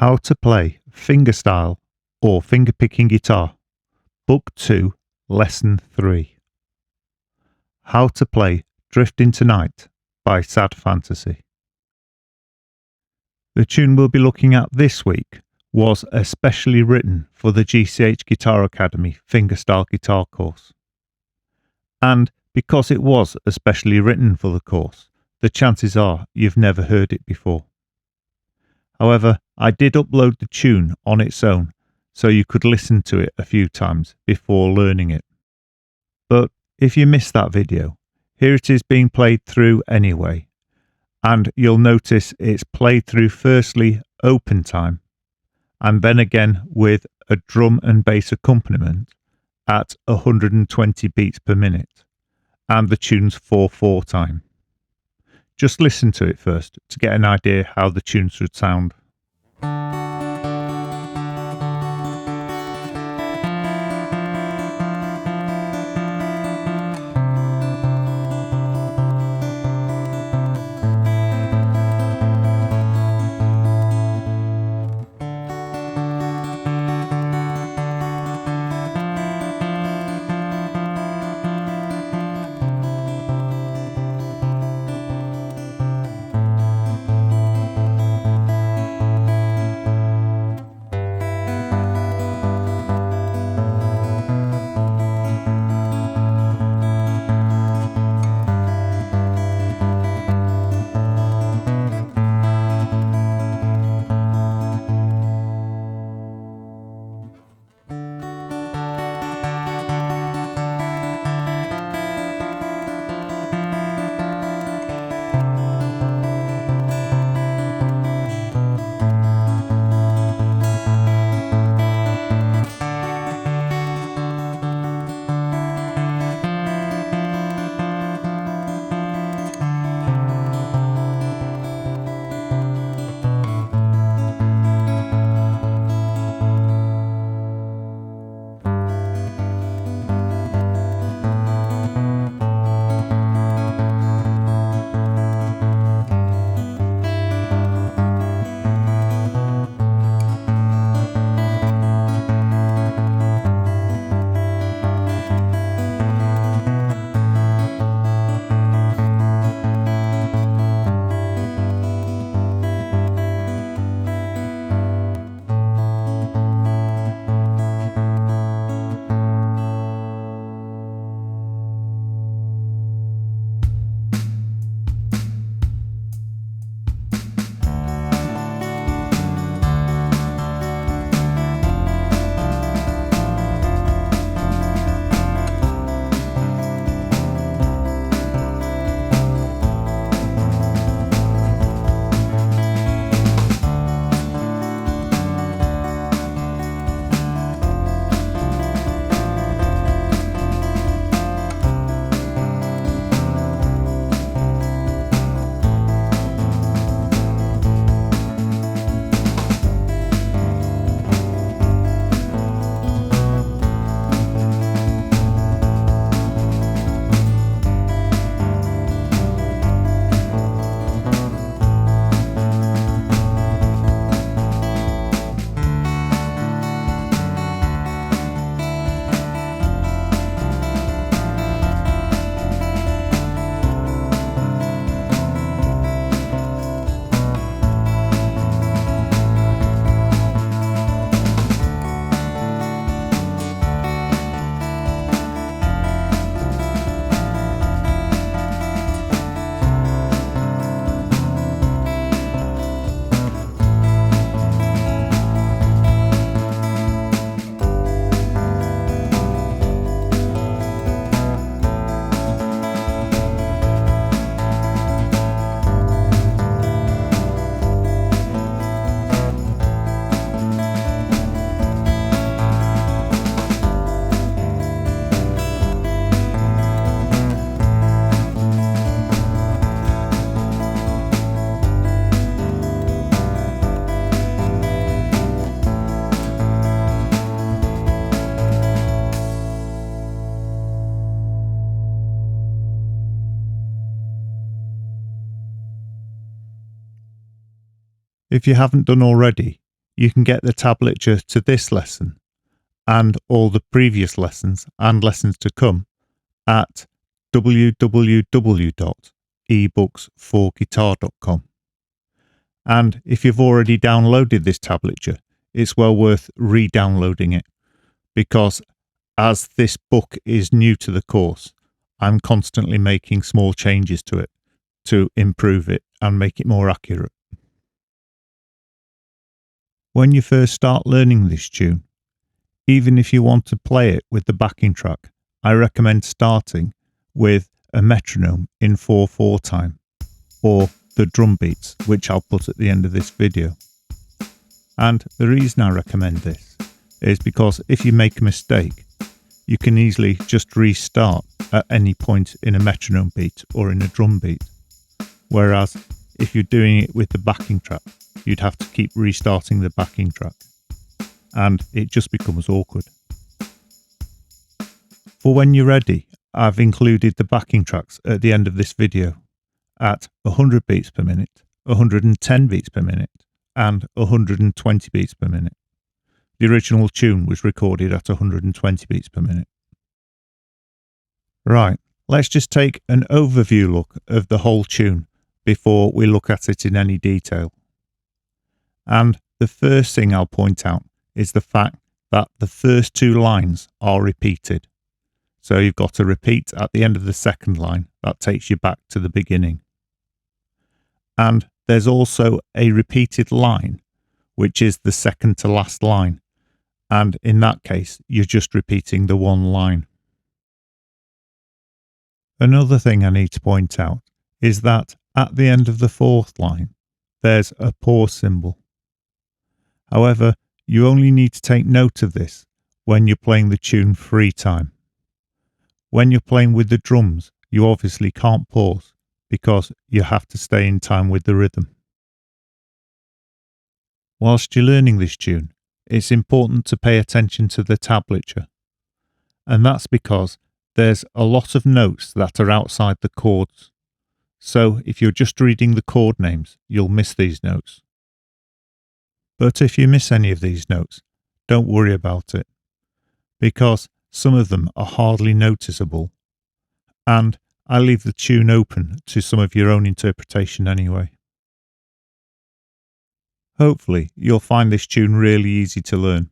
How to play fingerstyle or fingerpicking guitar, Book 2, Lesson 3. How to play Drifting Tonight by Sad Fantasy. The tune we'll be looking at this week was especially written for the GCH Guitar Academy fingerstyle guitar course. And because it was especially written for the course, the chances are you've never heard it before. However, I did upload the tune on its own, so you could listen to it a few times before learning it. But if you missed that video, here it is being played through anyway, and you'll notice it's played through firstly open time, and then again with a drum and bass accompaniment at 120 beats per minute, and the tune's 4/4 time. Just listen to it first to get an idea how the tune should sound. If you haven't done already, you can get the tablature to this lesson and all the previous lessons and lessons to come at www.ebooks4guitar.com. And if you've already downloaded this tablature, it's well worth re-downloading it, because as this book is new to the course, I'm constantly making small changes to it to improve it and make it more accurate. When you first start learning this tune, even if you want to play it with the backing track, I recommend starting with a metronome in 4/4 time, or the drum beats, which I'll put at the end of this video. And the reason I recommend this is because if you make a mistake, you can easily just restart at any point in a metronome beat or in a drum beat. Whereas if you're doing it with the backing track, you'd have to keep restarting the backing track, and it just becomes awkward. For when you're ready, I've included the backing tracks at the end of this video at 100 beats per minute, 110 beats per minute, and 120 beats per minute. The original tune was recorded at 120 beats per minute. Right, let's just take an overview look of the whole tune before we look at it in any detail. And the first thing I'll point out is the fact that the first two lines are repeated. So you've got a repeat at the end of the second line that takes you back to the beginning. And there's also a repeated line, which is the second to last line. And in that case, you're just repeating the one line. Another thing I need to point out is that at the end of the fourth line, there's a pause symbol. However, you only need to take note of this when you're playing the tune free time. When you're playing with the drums, you obviously can't pause because you have to stay in time with the rhythm. Whilst you're learning this tune, it's important to pay attention to the tablature, and that's because there's a lot of notes that are outside the chords. So if you're just reading the chord names, you'll miss these notes. But if you miss any of these notes, don't worry about it, because some of them are hardly noticeable, and I leave the tune open to some of your own interpretation anyway. Hopefully you'll find this tune really easy to learn.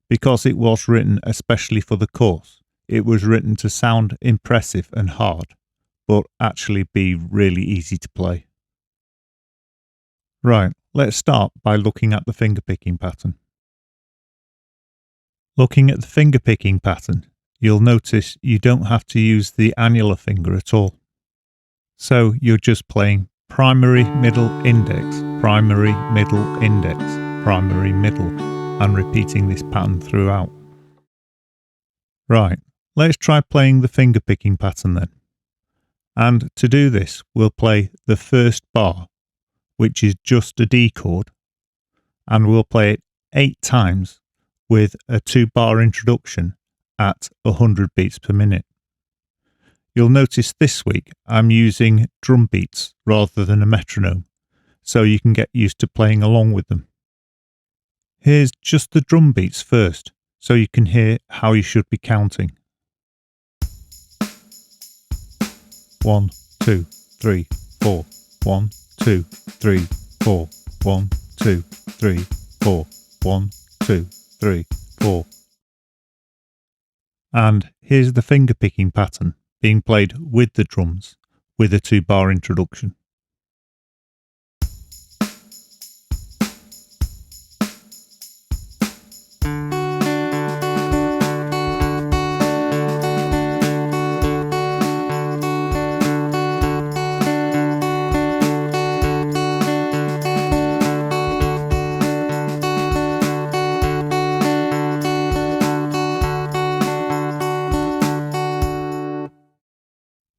Because it was written especially for the course, it was written to sound impressive and hard, but actually be really easy to play. Right, let's start by looking at the fingerpicking pattern. Looking at the fingerpicking pattern, you'll notice you don't have to use the annular finger at all. So you're just playing primary, middle, index, primary, middle, index, primary, middle, and repeating this pattern throughout. Right, let's try playing the fingerpicking pattern then. And to do this, we'll play the first bar, which is just a D chord, and we'll play it 8 times with a 2-bar introduction at 100 beats per minute. You'll notice this week I'm using drum beats rather than a metronome, so you can get used to playing along with them. Here's just the drum beats first, so you can hear how you should be counting. 1, 2, 3, 4. 1, 2, 3, 4. 1, 2, 3, 4. 1, 2, 3, 4. And here's the fingerpicking pattern being played with the drums with a 2-bar introduction.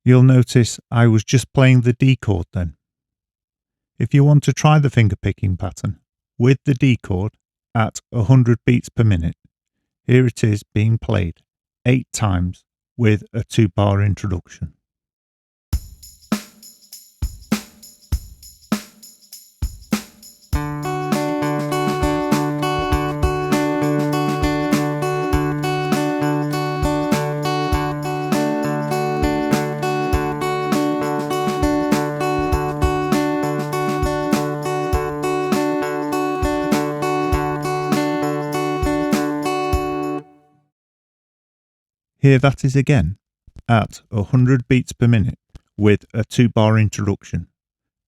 You'll notice I was just playing the D chord then. If you want to try the fingerpicking pattern with the D chord at 100 beats per minute, here it is being played 8 times with a 2-bar introduction. Here that is again at 100 beats per minute with a 2-bar introduction,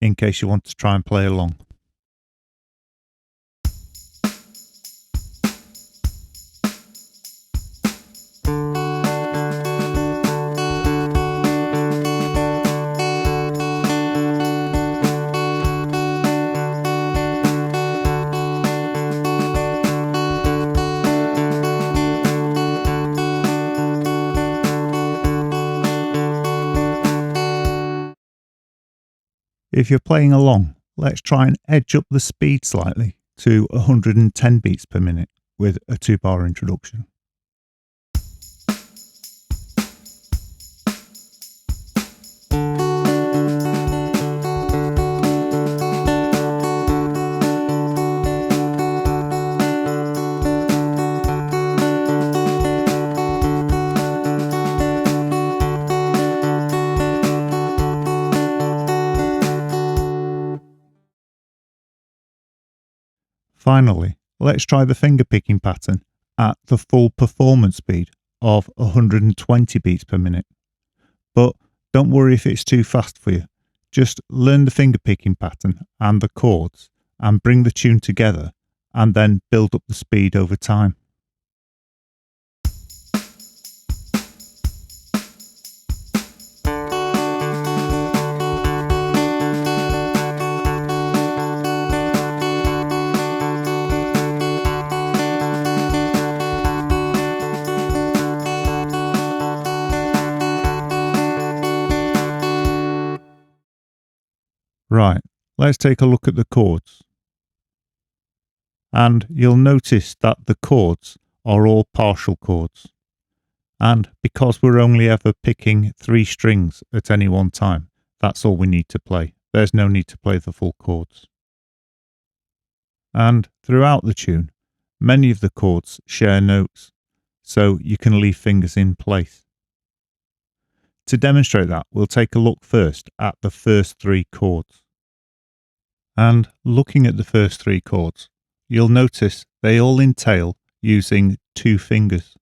in case you want to try and play along. If you're playing along, let's try and edge up the speed slightly to 110 beats per minute with a 2-bar introduction. Finally, let's try the finger picking pattern at the full performance speed of 120 beats per minute. But don't worry if it's too fast for you. Just learn the finger picking pattern and the chords and bring the tune together, and then build up the speed over time. Right, let's take a look at the chords. And you'll notice that the chords are all partial chords. And because we're only ever picking 3 strings at any one time, that's all we need to play. There's no need to play the full chords. And throughout the tune, many of the chords share notes, so you can leave fingers in place. To demonstrate that, we'll take a look first at the first 3 chords. And looking at the first 3 chords, you'll notice they all entail using 2 fingers.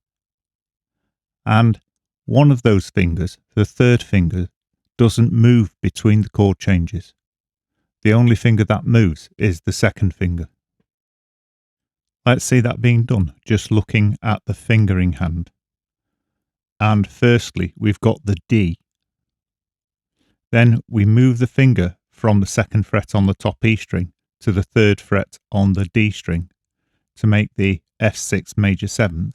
And one of those fingers, the 3rd finger, doesn't move between the chord changes. The only finger that moves is the 2nd finger. Let's see that being done, just looking at the fingering hand. And firstly, we've got the D. Then we move the finger from the 2nd fret on the top E string to the 3rd fret on the D string to make the F6 major 7th.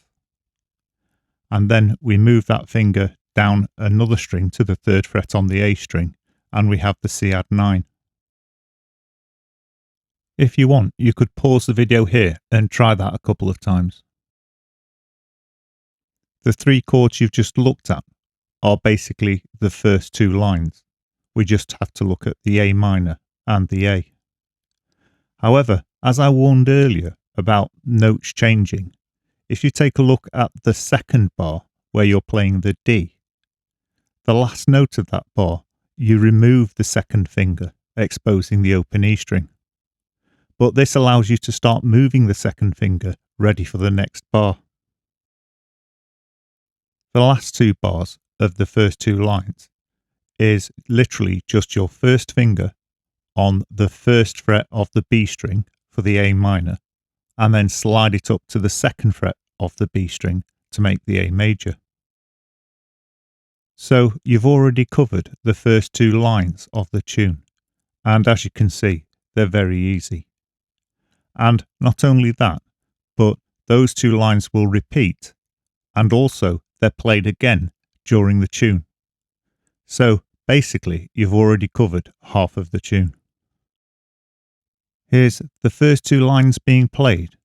And then we move that finger down another string to the 3rd fret on the A string, and we have the C add 9. If you want, you could pause the video here and try that a couple of times. The 3 chords you've just looked at are basically the first 2 lines. We just have to look at the A minor and the A. However, as I warned earlier about notes changing, if you take a look at the 2nd bar where you're playing the D, the last note of that bar, you remove the 2nd finger, exposing the open E string. But this allows you to start moving the 2nd finger ready for the next bar. The last 2 bars of the first 2 lines is literally just your 1st finger on the 1st fret of the B string for the A minor, and then slide it up to the 2nd fret of the B string to make the A major. So you've already covered the first 2 lines of the tune, and as you can see, they're very easy. And not only that, but those 2 lines will repeat, and also they're played again during the tune. So basically, you've already covered half of the tune. Here's the first 2 lines being played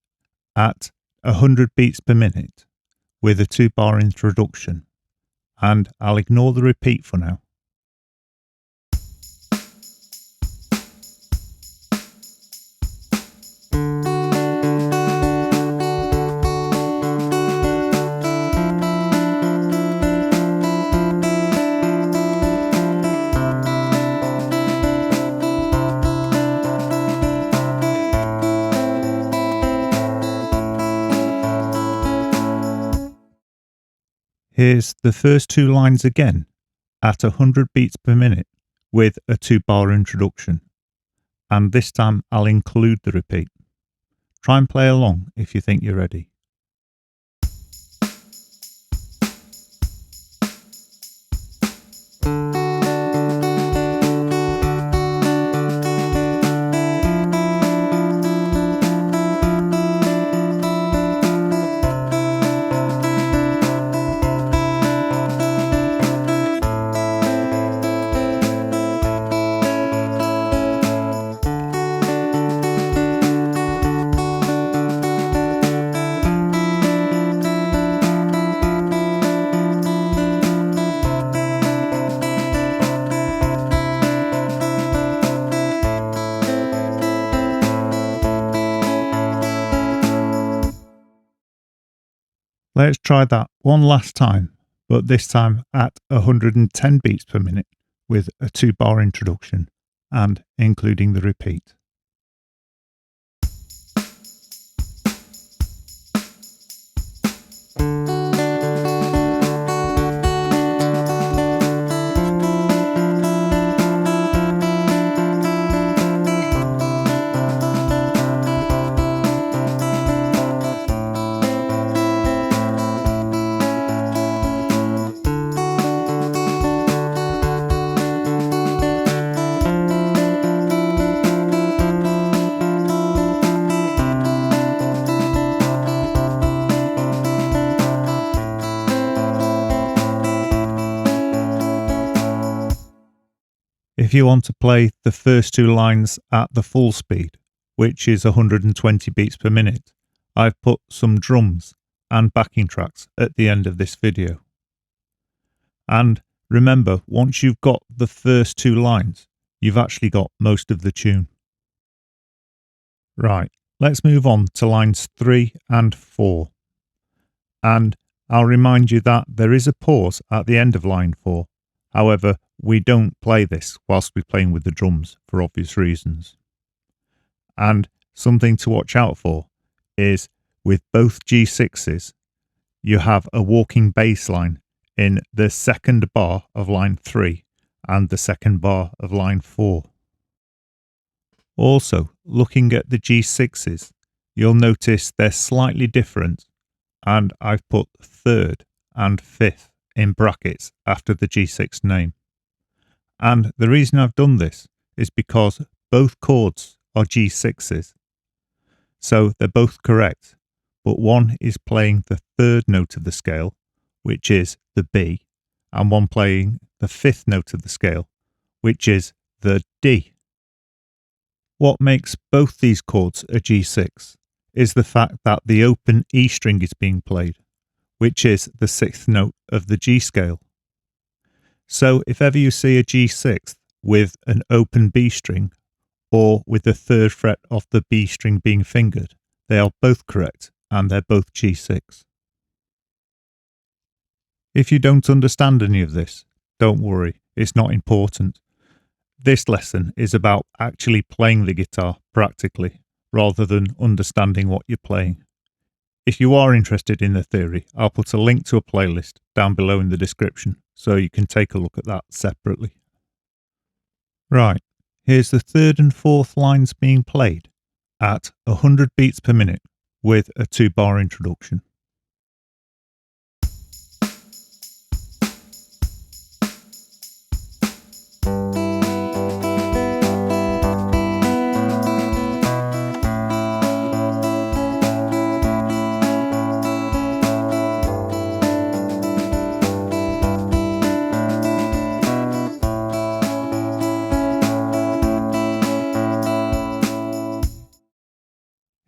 at 100 beats per minute with a 2-bar introduction, and I'll ignore the repeat for now. Here's the first two lines again at 100 beats per minute with a 2-bar introduction, and this time I'll include the repeat. Try and play along if you think you're ready. Let's try that one last time, but this time at 110 beats per minute with a 2-bar introduction and including the repeat. If you want to play the first two lines at the full speed, which is 120 beats per minute, I've put some drums and backing tracks at the end of this video. And remember, once you've got the first two lines, you've actually got most of the tune. Right, let's move on to lines 3 and 4. And I'll remind you that there is a pause at the end of line 4. However, we don't play this whilst we're playing with the drums for obvious reasons. And something to watch out for is with both G6s, you have a walking bass line in the second bar of line 3 and the second bar of line 4. Also, looking at the G6s, you'll notice they're slightly different, and I've put third and fifth in brackets after the G6 name. And the reason I've done this is because both chords are G6s. So they're both correct, but one is playing the third note of the scale, which is the B, and one playing the fifth note of the scale, which is the D. What makes both these chords a G6 is the fact that the open E string is being played, which is the sixth note of the G scale. So if ever you see a G6 with an open B string or with the third fret of the B string being fingered, they are both correct and they're both G6. If you don't understand any of this, don't worry, it's not important. This lesson is about actually playing the guitar practically rather than understanding what you're playing. If you are interested in the theory, I'll put a link to a playlist down below in the description so you can take a look at that separately. Right, here's the third and fourth lines being played at 100 beats per minute with a 2-bar introduction.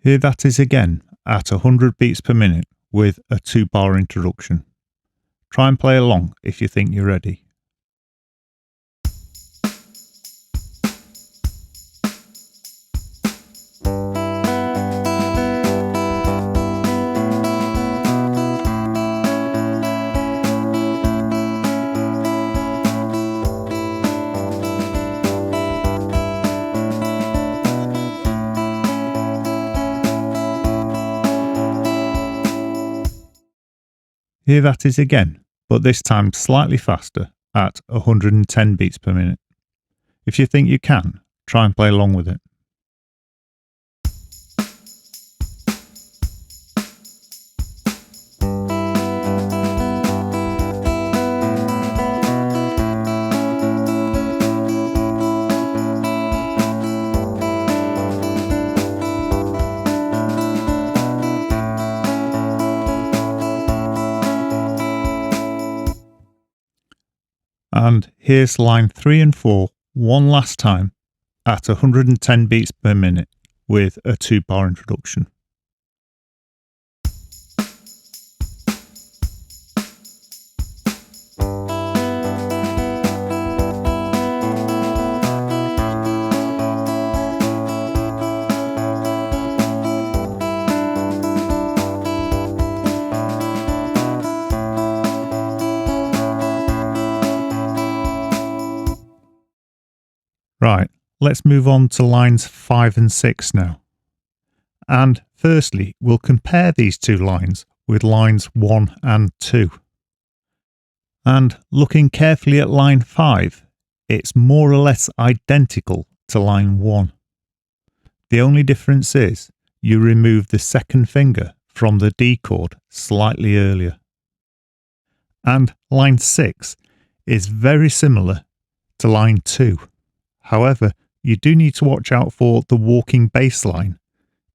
Here that is again at 100 beats per minute with a 2-bar introduction. Try and play along if you think you're ready. Here that is again but this time slightly faster at 110 beats per minute. If you think you can, try and play along with it. And here's line 3 and 4 one last time at 110 beats per minute with a 2-bar introduction. Right, let's move on to lines 5 and 6 now. And firstly, we'll compare these two lines with lines 1 and 2. And looking carefully at line 5, it's more or less identical to line 1. The only difference is you remove the second finger from the D chord slightly earlier. And line 6 is very similar to line 2. However, you do need to watch out for the walking bass line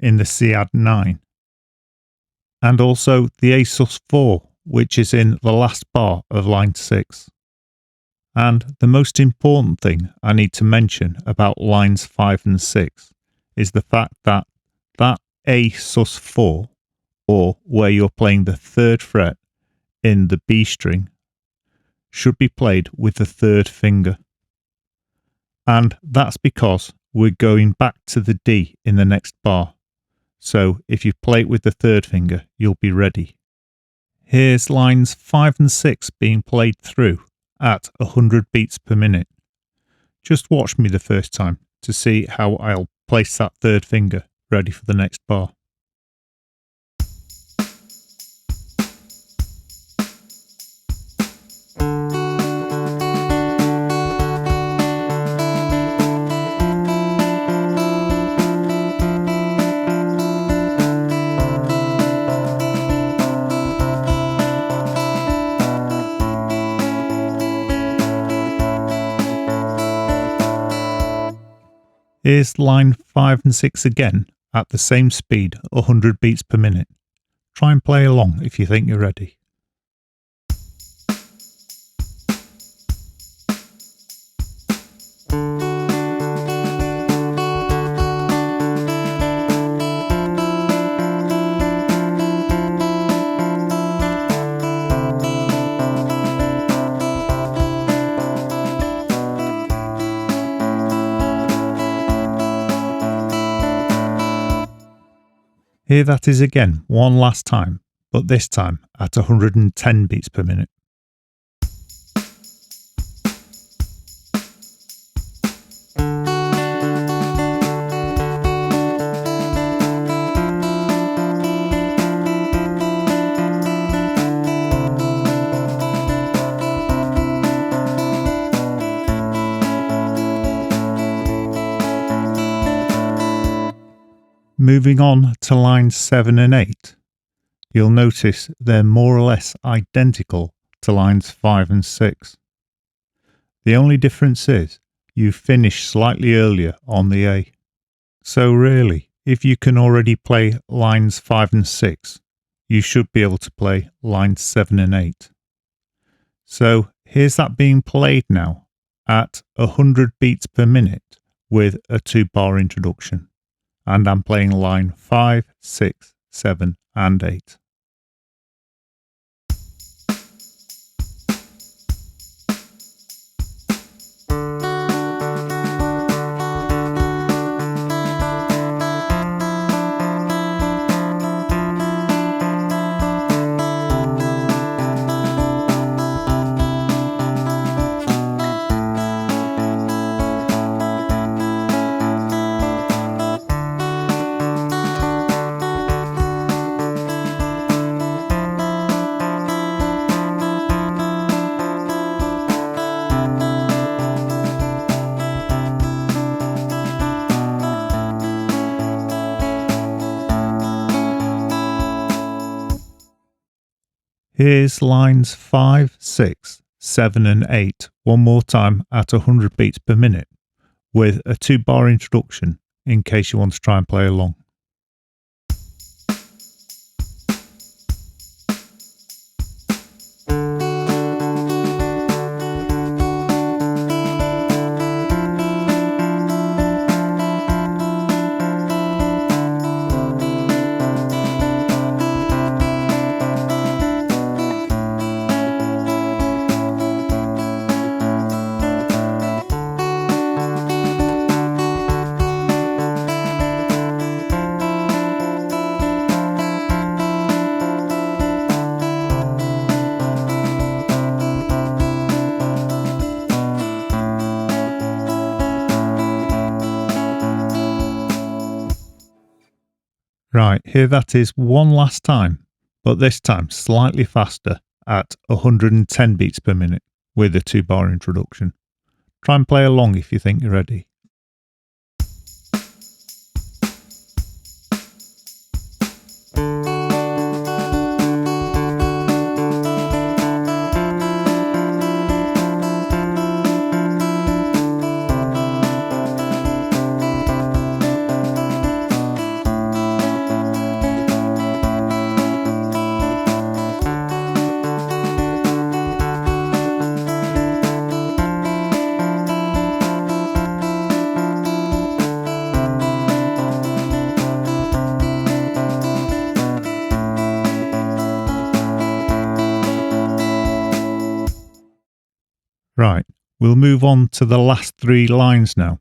in the C add 9, and also the A sus4, which is in the last bar of line 6. And the most important thing I need to mention about lines 5 and 6 is the fact that that A sus4, or where you're playing the 3rd fret in the B string, should be played with the 3rd finger. And that's because we're going back to the D in the next bar. So if you play it with the 3rd finger, you'll be ready. Here's lines 5 and 6 being played through at 100 beats per minute. Just watch me the first time to see how I'll place that 3rd finger ready for the next bar. Here's line 5 and 6 again at the same speed, 100 beats per minute. Try and play along if you think you're ready. Here that is again one last time, but this time at 110 beats per minute. Moving on to lines 7 and 8, you'll notice they're more or less identical to lines 5 and 6. The only difference is you finish slightly earlier on the A. So really, if you can already play lines 5 and 6, you should be able to play lines 7 and 8. So here's that being played now at 100 beats per minute with a 2-bar introduction. And I'm playing line 5, 6, 7 and 8. Here's lines 5, 6, 7 and 8 one more time at 100 beats per minute with a 2-bar introduction in case you want to try and play along. Right, here that is one last time, but this time slightly faster at 110 beats per minute with a 2-bar introduction. Try and play along if you think you're ready. Right, we'll move on to the last 3 lines now,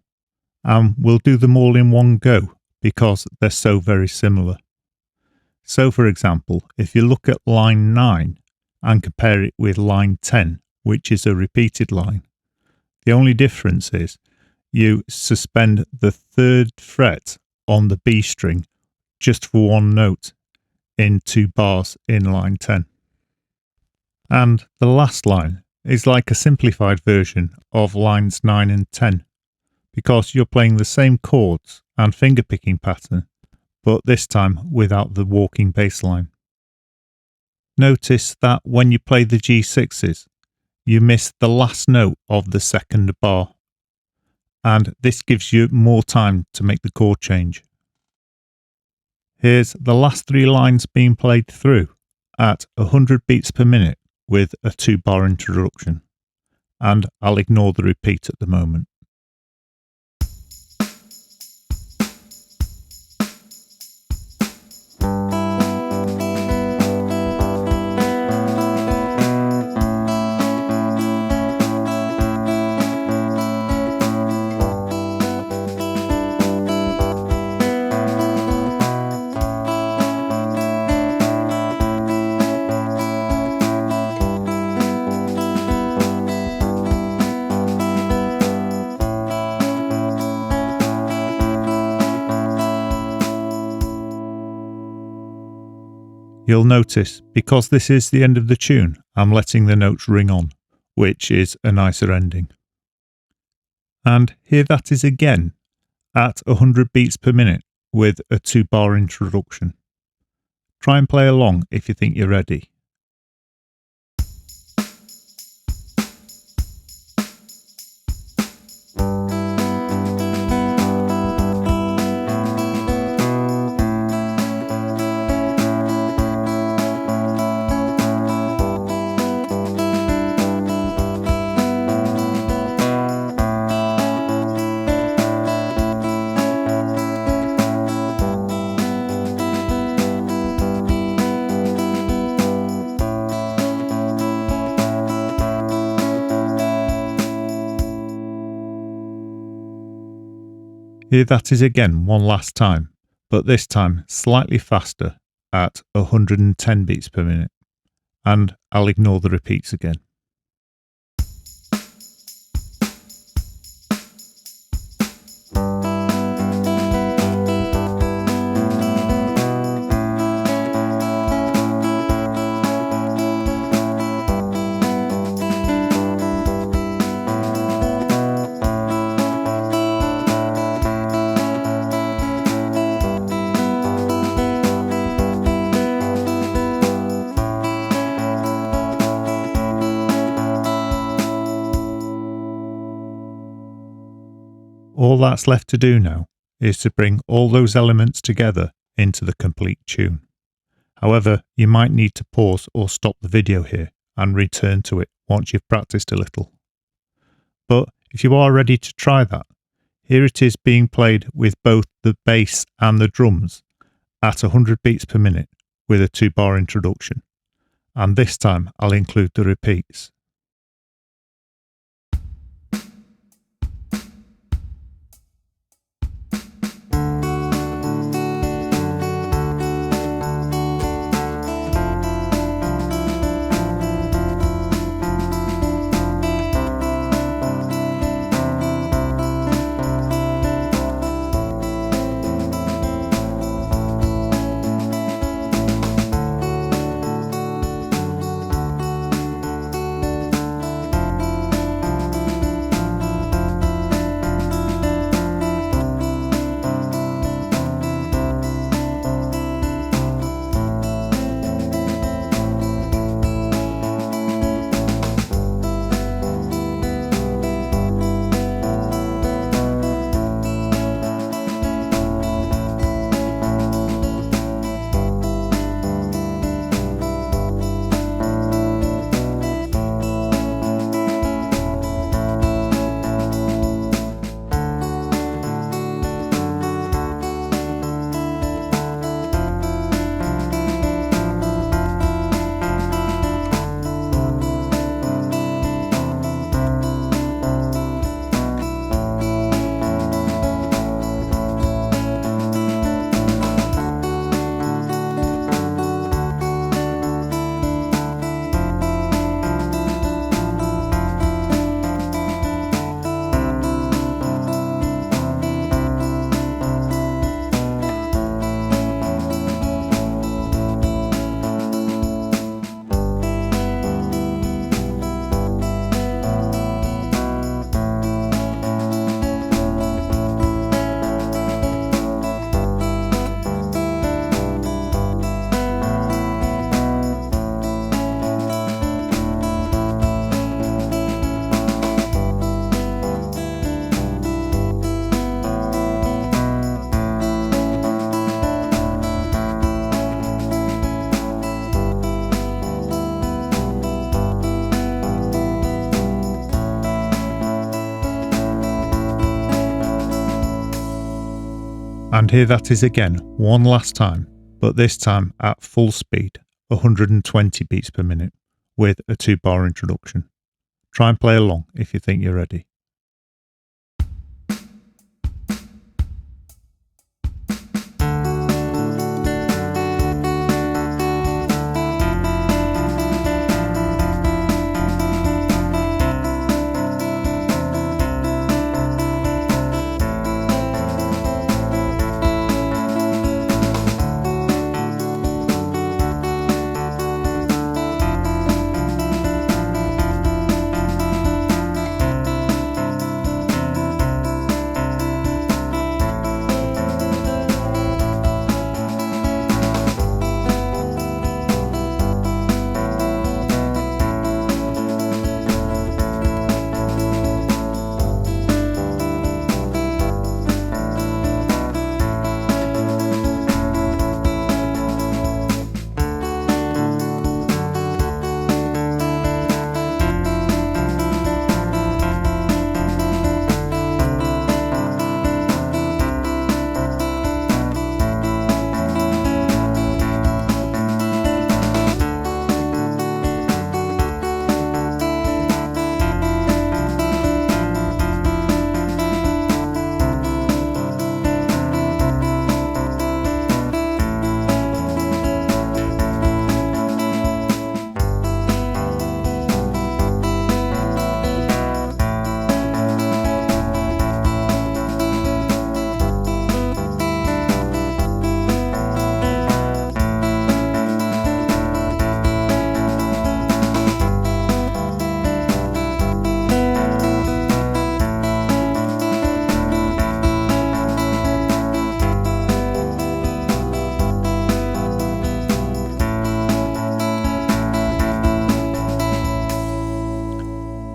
and we'll do them all in one go because they're so very similar. So for example, if you look at line 9 and compare it with line 10, which is a repeated line, the only difference is you suspend the 3rd fret on the B string just for one note in 2 bars in line 10. And the last line is like a simplified version of lines 9 and 10 because you're playing the same chords and fingerpicking pattern, but this time without the walking bass line. Notice that when you play the G6s, you miss the last note of the 2nd bar, and this gives you more time to make the chord change. Here's the last 3 lines being played through at 100 beats per minute with a 2-bar introduction, and I'll ignore the repeat at the moment. You'll notice, because this is the end of the tune, I'm letting the notes ring on, which is a nicer ending. And here that is again, at 100 beats per minute with a 2-bar introduction. Try and play along if you think you're ready. Here that is again one last time, but this time slightly faster at 110 beats per minute, and I'll ignore the repeats again. all that's left to do now is to bring all those elements together into the complete tune. However, you might need to pause or stop the video here and return to it once you've practiced a little. But if you are ready to try that, here it is being played with both the bass and the drums at 100 beats per minute with a 2-bar introduction. And this time I'll include the repeats. And here that is again, one last time, but this time at full speed, 120 beats per minute, with a 2-bar introduction. Try and play along if you think you're ready.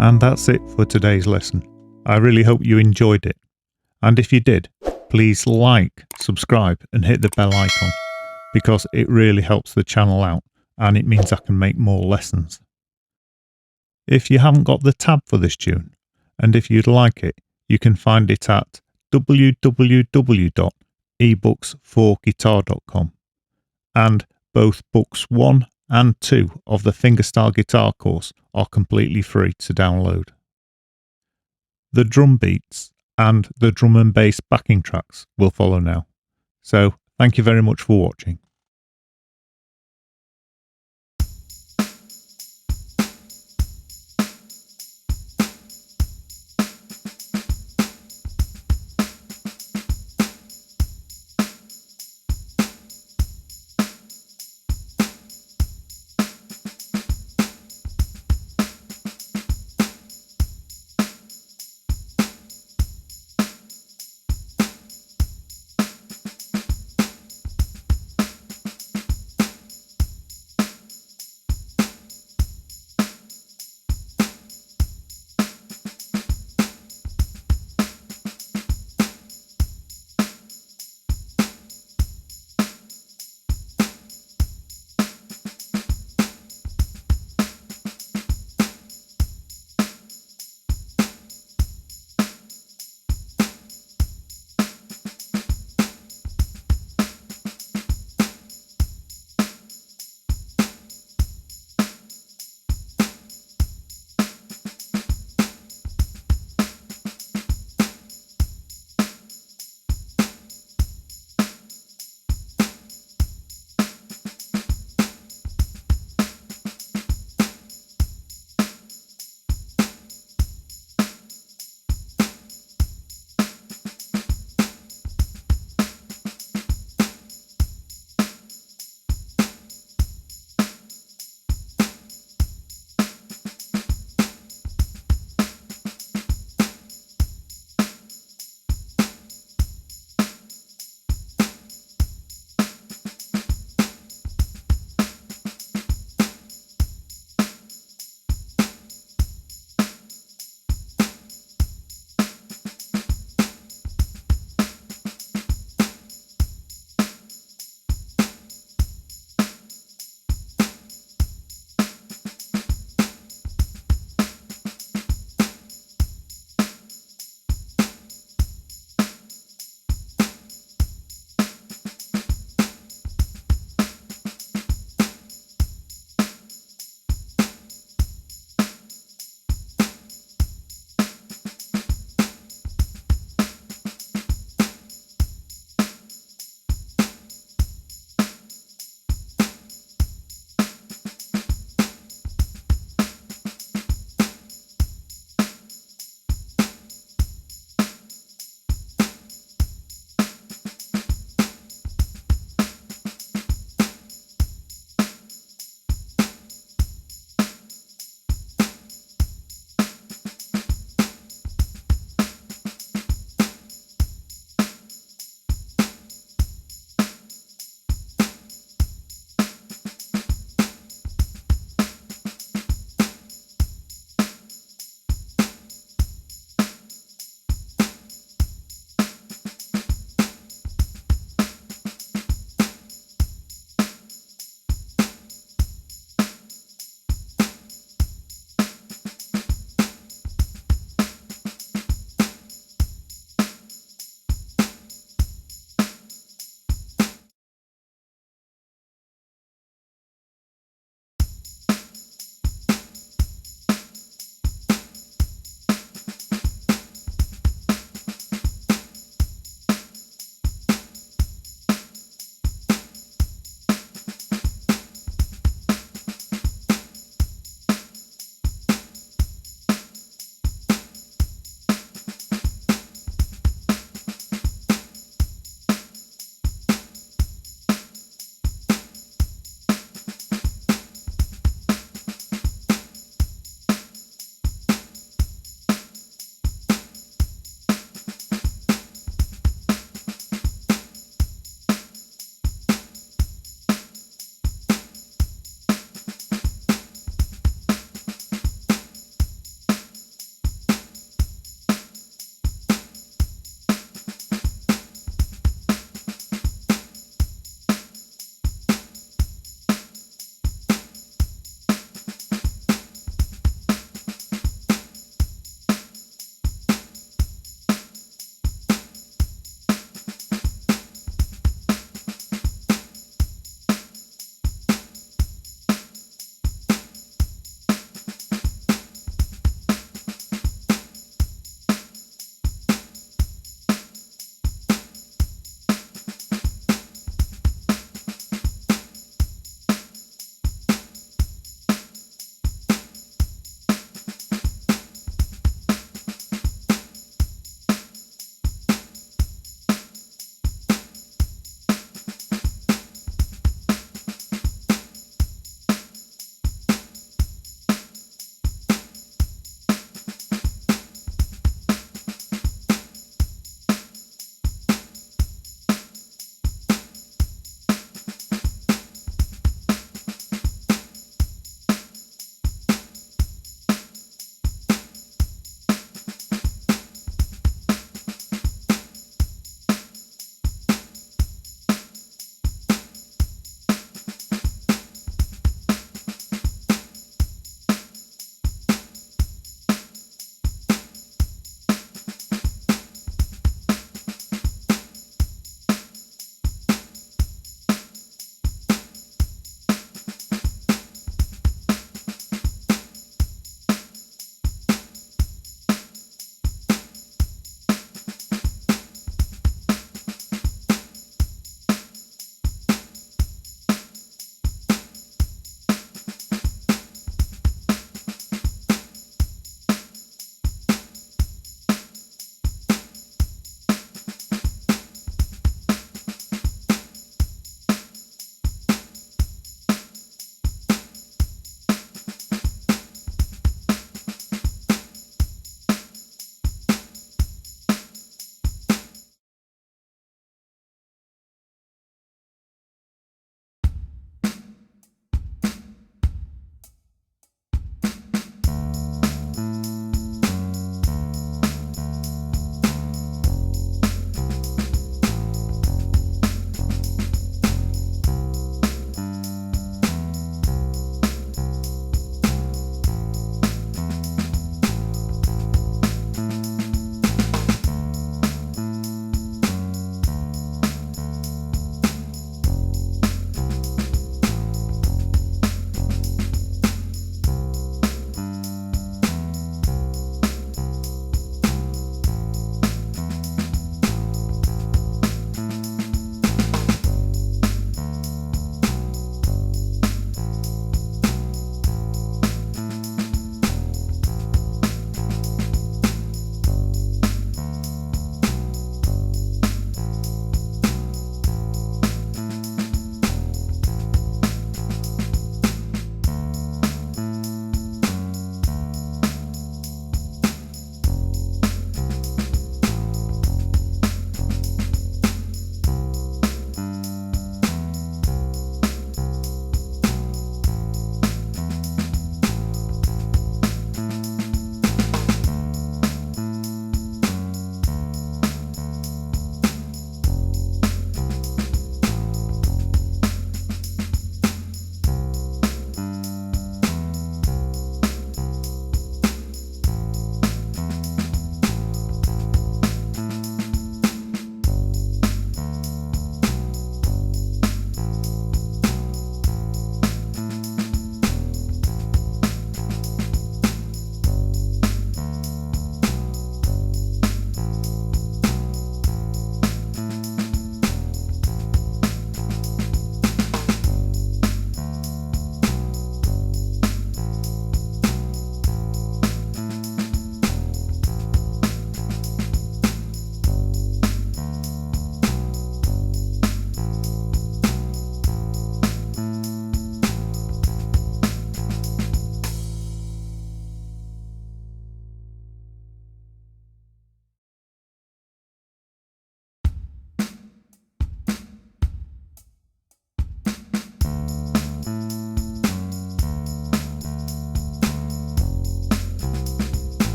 And that's it for today's lesson. I really hope you enjoyed it. And if you did, please like, subscribe and hit the bell icon, because it really helps the channel out and it means I can make more lessons. If you haven't got the tab for this tune, and if you'd like it, you can find it at www.ebooks4guitar.com, and both books 1 and 2 of the fingerstyle guitar course are completely free to download. The drum beats and the drum and bass backing tracks will follow now. So thank you very much for watching.